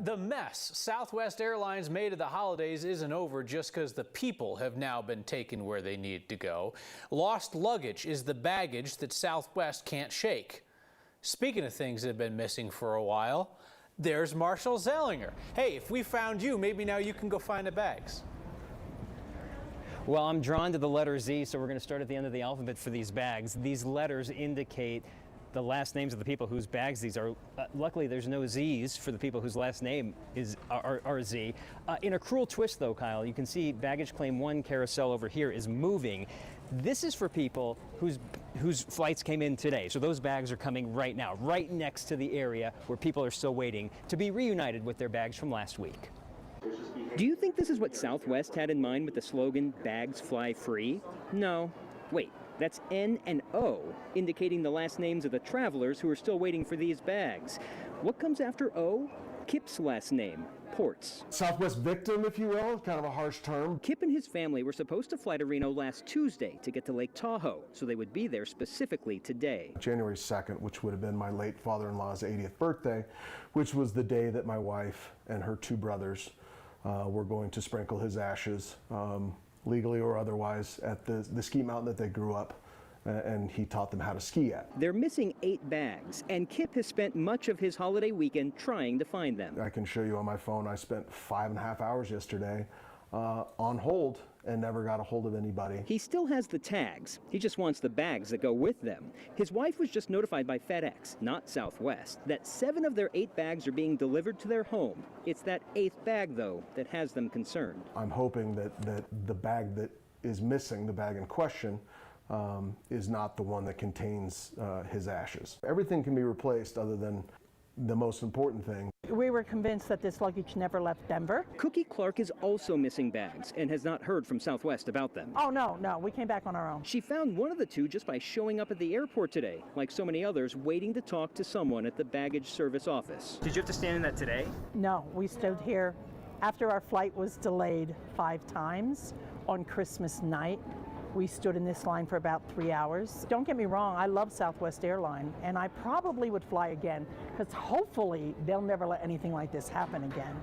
The mess Southwest Airlines made of the holidays isn't over just because the people have now been taken where they need to go. Lost luggage is the baggage that Southwest can't shake. Speaking of things that have been missing for a while, there's Marshall Zellinger. Hey, if we found you, maybe now you can go find the bags. Well, I'm drawn to the letter Z, so we're going to start at the end of the alphabet for these bags. These letters indicate the last names of the people whose bags these are. Luckily, there's no Z's for the people whose last name are Z. In a cruel twist, though, Kyle, you can see baggage claim 1 carousel over here is moving. This is for people whose flights came in today. So those bags are coming right now, right next to the area where people are still waiting to be reunited with their bags from last week. Do you think this is what Southwest had in mind with the slogan, "Bags Fly Free"? No. Wait. That's N and O, indicating the last names of the travelers who are still waiting for these bags. What comes after O? Kip's last name, Ports. Southwest victim, if you will, kind of a harsh term. Kip and his family were supposed to fly to Reno last Tuesday to get to Lake Tahoe, so they would be there specifically today. January 2nd, which would have been my late father-in-law's 80th birthday, which was the day that my wife and her 2 brothers were going to sprinkle his ashes, legally or otherwise, at the ski mountain that they grew up, and he taught them how to ski at. They're missing 8 bags, and Kip has spent much of his holiday weekend trying to find them. I can show you on my phone, I spent 5.5 hours yesterday on hold and never got a hold of anybody. He still has the tags. He just wants the bags that go with them. His wife was just notified by FedEx, not Southwest, that 7 of their 8 bags are being delivered to their home. It's that 8th bag, though, that has them concerned. I'm hoping that the bag that is missing, the bag in question, is not the one that contains his ashes. Everything can be replaced other than the most important thing. We were convinced that this luggage never left Denver. Cookie Clark is also missing bags and has not heard from Southwest about them. Oh, no, we came back on our own. She found one of the 2 just by showing up at the airport today, like so many others, waiting to talk to someone at the baggage service office. Did you have to stand in that today? No, we stood here after our flight was delayed 5 times on Christmas night. We stood in this line for about 3 hours. Don't get me wrong, I love Southwest Airlines, and I probably would fly again, because hopefully they'll never let anything like this happen again.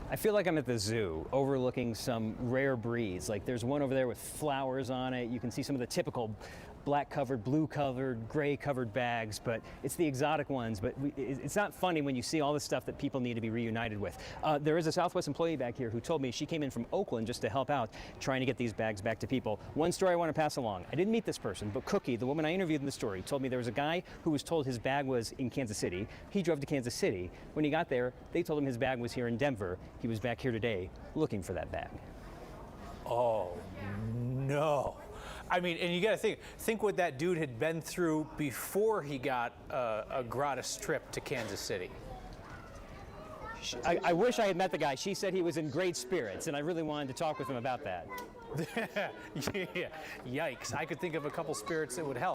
I feel like I'm at the zoo overlooking some rare breeds. Like there's one over there with flowers on it. You can see some of the typical black-covered, blue-covered, gray-covered bags, but it's the exotic ones. But it's not funny when you see all the stuff that people need to be reunited with. There is a Southwest employee back here who told me she came in from Oakland just to help out, trying to get these bags back to people. One story I want to pass along. I didn't meet this person, but Cookie, the woman I interviewed in the story, told me there was a guy who was told his bag was in Kansas City. He drove to Kansas City. When he got there, they told him his bag was here in Denver. He was back here today looking for that bag. Oh, no. I mean, and you got to think what that dude had been through before he got a gratis trip to Kansas City. I wish I had met the guy. She said he was in great spirits, and I really wanted to talk with him about that. Yeah. Yikes. I could think of a couple spirits that would help.